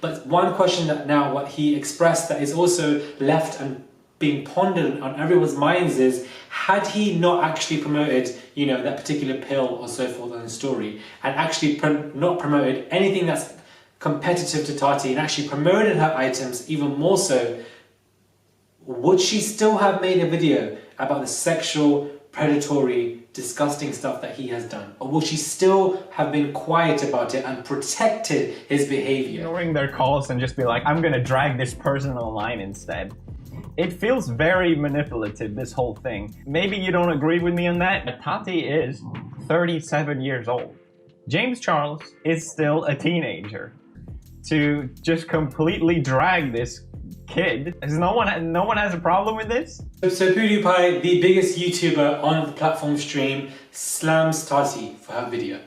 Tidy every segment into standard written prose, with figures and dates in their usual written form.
But one question that now what he expressed that is also left and being pondered on everyone's minds is, had he not actually promoted, that particular pill or so forth on the story, and actually not promoted anything that's competitive to Tati, and actually promoted her items even more so, would she still have made a video about the sexual, predatory, disgusting stuff that he has done? Or will she still have been quiet about it and protected his behavior? Ignoring their calls and just be like, I'm gonna drag this person online instead. It feels very manipulative, this whole thing. Maybe you don't agree with me on that, but Tati is 37 years old. James Charles is still a teenager. To just completely drag this kid, no one has a problem with this? So PewDiePie, the biggest YouTuber on the platform stream, slams Tati for her video.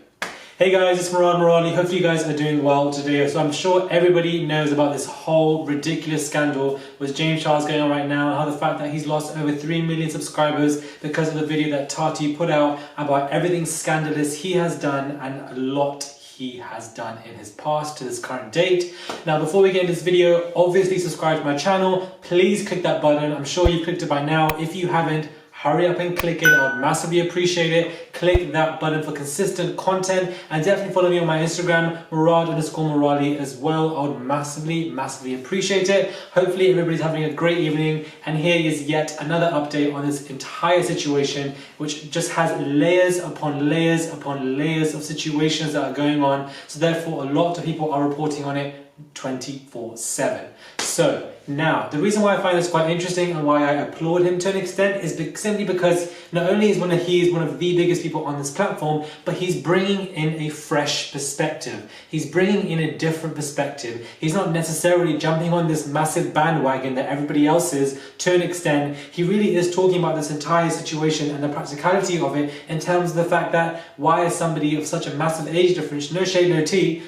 Hey guys, it's Marali. Hopefully you guys are doing well today. So I'm sure everybody knows about this whole ridiculous scandal with James Charles going on right now, and how the fact that he's lost over 3 million subscribers because of the video that Tati put out about everything scandalous he has done and a lot he has done in his past to this current date. Now, before we get into this video, obviously subscribe to my channel. Please click that button. I'm sure you've clicked it by now. If you haven't, hurry up and click it. I would massively appreciate it. Click that button for consistent content, and definitely follow me on my Instagram, Murad_Marali as well. I would massively appreciate it. Hopefully everybody's having a great evening, and here is yet another update on this entire situation, which just has layers upon layers upon layers of situations that are going on. So therefore a lot of people are reporting on it 24/7. So now, the reason why I find this quite interesting and why I applaud him to an extent is simply because not only is he one of the biggest people on this platform, but he's bringing in a fresh perspective. He's bringing in a different perspective. He's not necessarily jumping on this massive bandwagon that everybody else is to an extent. He really is talking about this entire situation and the practicality of it in terms of the fact that why is somebody of such a massive age difference, no shade, no tea,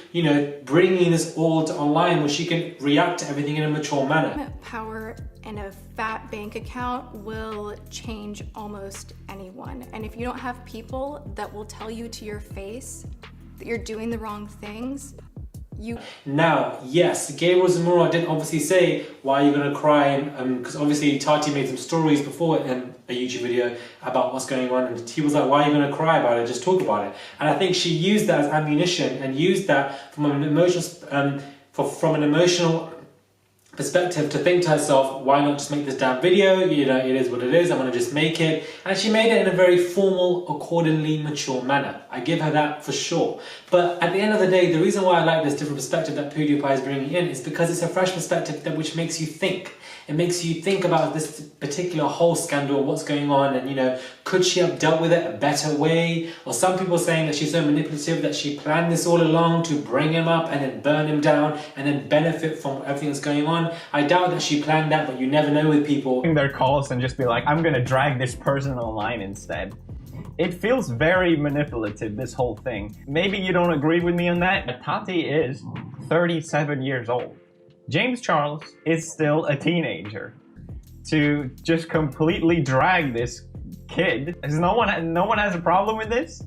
bringing this all to online where she can react to everything in a mature manner. Power and a fat bank account will change almost anyone. And if you don't have people that will tell you to your face that you're doing the wrong things, Now, yes, Gabriel Zamora did obviously say, why are you going to cry? Because obviously Tati made some stories before in a YouTube video about what's going on, and he was like, why are you going to cry about it? Just talk about it. And I think she used that as ammunition and used that from an emotional perspective to think to herself, why not just make this damn video? It is what it is. I'm going to just make it. And she made it in a very formal, accordingly mature manner. I give her that for sure. But at the end of the day, the reason why I like this different perspective that PewDiePie is bringing in is because it's a fresh perspective which makes you think. It makes you think about this particular whole scandal, what's going on, and could she have dealt with it a better way? Or some people saying that she's so manipulative that she planned this all along to bring him up and then burn him down and then benefit from everything that's going on. I doubt that she planned that, but you never know with people. Their calls and just be like, I'm gonna drag this person online instead. It feels very manipulative, this whole thing. Maybe you don't agree with me on that, but Tati is 37 years old. James Charles is still a teenager. To just completely drag this kid, no one has a problem with this?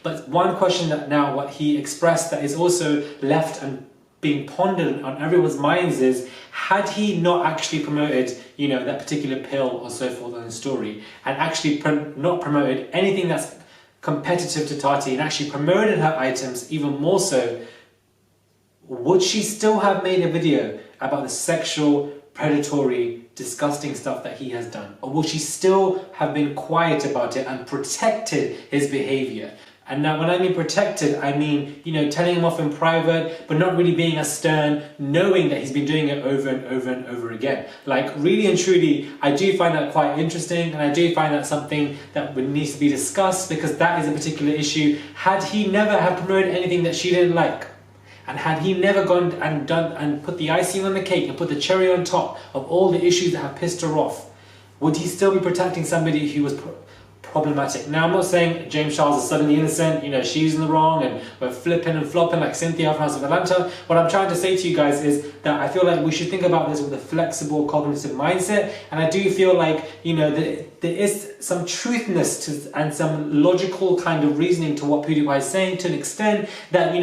But one question that now what he expressed that is also left and being pondered on everyone's minds is, had he not actually promoted, that particular pill or so forth on the story, and actually not promoted anything that's competitive to Tati, and actually promoted her items even more so, would she still have made a video about the sexual, predatory, disgusting stuff that he has done? Or will she still have been quiet about it and protected his behavior? And now when I mean protected, I mean, telling him off in private, but not really being as stern, knowing that he's been doing it over and over and over again. Like, really and truly, I do find that quite interesting, and I do find that something that needs to be discussed, because that is a particular issue. Had he never have promoted anything that she didn't like, and had he never gone and done and put the icing on the cake and put the cherry on top of all the issues that have pissed her off, would he still be protecting somebody who was problematic? Now, I'm not saying James Charles is suddenly innocent, she's in the wrong and we're flipping and flopping like Cynthia from House of Atlanta. What I'm trying to say to you guys is that I feel like we should think about this with a flexible cognitive mindset, and I do feel like, there is some truthness to and some logical kind of reasoning to what PewDiePie is saying, to an extent that,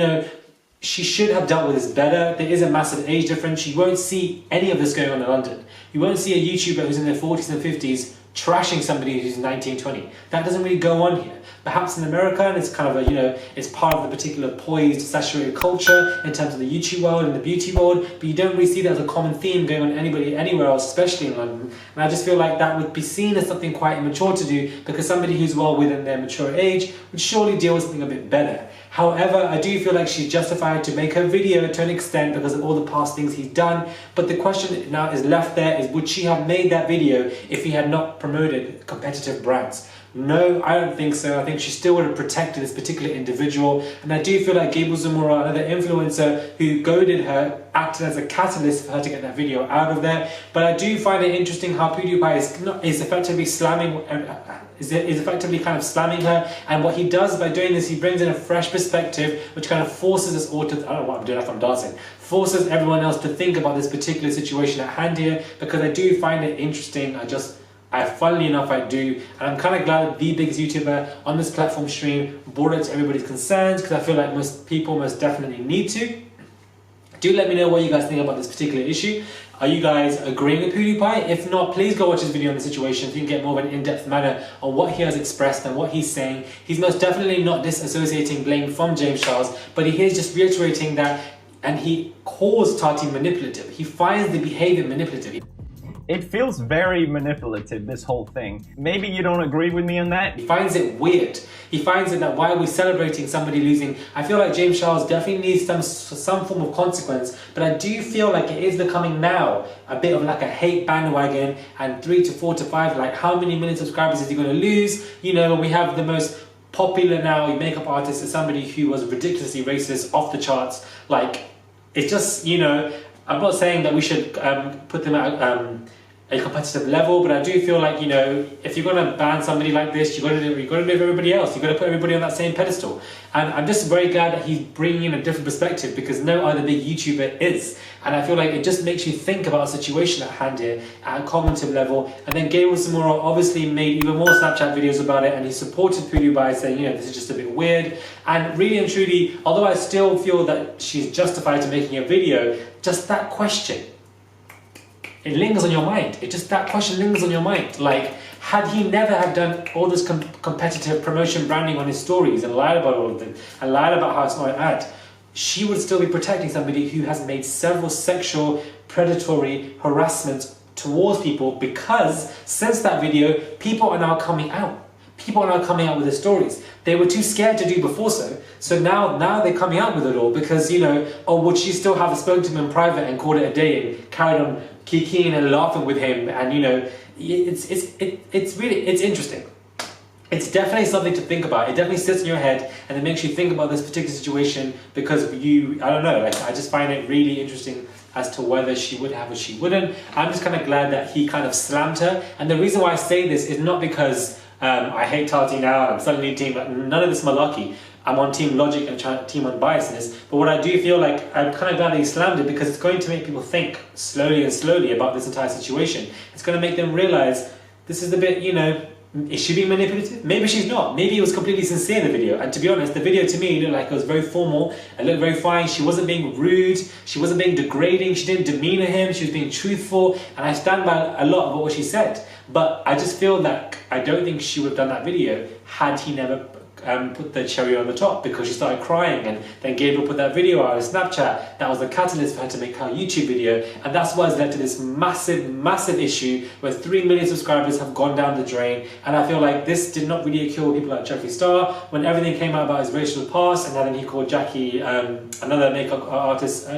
she should have dealt with this better. There is a massive age difference. You won't see any of this going on in London. You won't see a YouTuber who's in their 40s and 50s trashing somebody who's 19, 20. That doesn't really go on here. Perhaps in America, and it's kind of a, it's part of the particular poised, saturated culture in terms of the YouTube world and the beauty world, but you don't really see that as a common theme going on anywhere else, especially in London. And I just feel like that would be seen as something quite immature to do, because somebody who's well within their mature age would surely deal with something a bit better. However, I do feel like she's justified to make her video to an extent because of all the past things he's done. But the question now is left there is, would she have made that video if he had not promoted competitive brands? No, I don't think so. I think she still would have protected this particular individual. And I do feel like Gabriel Zamora, another influencer who goaded her, acted as a catalyst for her to get that video out of there. But I do find it interesting how PewDiePie is effectively slamming, is effectively kind of slamming her. And what he does by doing this, he brings in a fresh perspective, which kind of forces us all to, I don't know what I'm doing if I'm dancing, forces everyone else to think about this particular situation at hand here, because I do find it interesting. Funnily enough, I do, and I'm kind of glad that the biggest YouTuber on this platform stream brought it to everybody's concerns, because I feel like most people most definitely need to. Do let me know what you guys think about this particular issue. Are you guys agreeing with PewDiePie? If not, please go watch his video on the situation so you can get more of an in-depth manner on what he has expressed and what he's saying. He's most definitely not disassociating blame from James Charles, but he is just reiterating that, and he calls Tati manipulative. He finds the behavior manipulative. It feels very manipulative, this whole thing. Maybe you don't agree with me on that? He finds it weird. He finds it that why are we celebrating somebody losing? I feel like James Charles definitely needs some form of consequence, but I do feel like it is becoming now a bit of like a hate bandwagon, and 3 to 4 to 5, like how many million subscribers is he going to lose? When we have the most popular now makeup artist is somebody who was ridiculously racist, off the charts. Like, it's just, I'm not saying that we should put them at a competitive level, but I do feel like, if you're going to ban somebody like this, you've got to do it for everybody else. You've got to put everybody on that same pedestal. And I'm just very glad that he's bringing in a different perspective, because no other big YouTuber is. And I feel like it just makes you think about a situation at hand here at a cognitive level. And then Gabriel Zamora obviously made even more Snapchat videos about it, and he supported PewDiePie saying, this is just a bit weird. And really and truly, although I still feel that she's justified to making a video, just that question, it lingers on your mind. That question lingers on your mind. Like, had he never have done all this competitive promotion branding on his stories and lied about all of them and lied about how it's not an ad, she would still be protecting somebody who has made several sexual predatory harassments towards people, because since that video, people are now coming out. People are now coming out with their stories. They were too scared to do before so now they're coming out with it all, because, would she still have spoken to him in private and called it a day and carried on kikiing and laughing with him? And, it's really interesting. It's definitely something to think about. It definitely sits in your head and it makes you think about this particular situation, because I don't know, I just find it really interesting as to whether she would have or she wouldn't. I'm just kind of glad that he kind of slammed her. And the reason why I say this is not because I hate Tati now, I'm suddenly team, none of this malarkey. I'm on team logic and team unbiasedness. But what I do feel like, I'm kind of glad that he slammed it, because it's going to make people think slowly and slowly about this entire situation. It's going to make them realize this is a bit, is she being manipulative? Maybe she's not. Maybe it was completely sincere in the video. And to be honest, the video to me looked like it was very formal. It looked very fine. She wasn't being rude. She wasn't being degrading. She didn't demeanor him. She was being truthful. And I stand by a lot of what she said. But I just feel that I don't think she would have done that video had he never put the cherry on the top, because she started crying, and then Gabriel put that video out on Snapchat. That was the catalyst for her to make her YouTube video, and that's what has led to this massive issue where 3 million subscribers have gone down the drain. And I feel like this did not really occur with people like Jeffree Star, when everything came out about his racial past, and then he called Jackie, another makeup artist,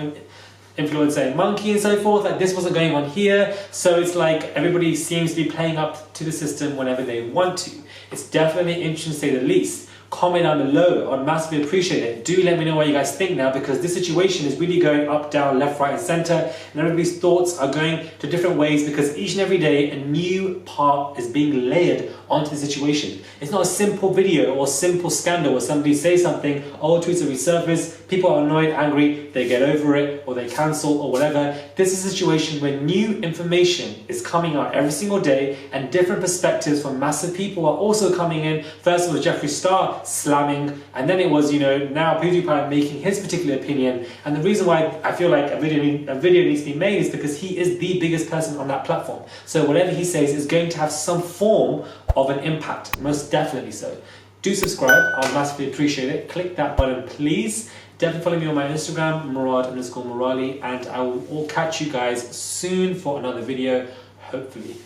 influencer, monkey and so forth. Like, this wasn't going on here. So it's like everybody seems to be playing up to the system whenever they want to. It's definitely interesting to say the least. Comment down below. I'd massively appreciate it. Do let me know what you guys think now, because this situation is really going up, down, left, right and center, and everybody's thoughts are going to different ways, because each and every day a new part is being layered onto the situation. It's not a simple video or simple scandal where somebody says something, old tweets will resurface, people are annoyed, angry, they get over it, or they cancel or whatever. This is a situation where new information is coming out every single day, and different perspectives from massive people are also coming in. First it was Jeffree Star start slamming, and then it was, you know, now PewDiePie making his particular opinion. And the reason why I feel like a video needs to be made is because he is the biggest person on that platform. So whatever he says is going to have some form of an impact, most definitely so. Do subscribe, I would massively appreciate it. Click that button, please. Definitely follow me on my Instagram, Murad_Morali, and I will catch you guys soon for another video, hopefully.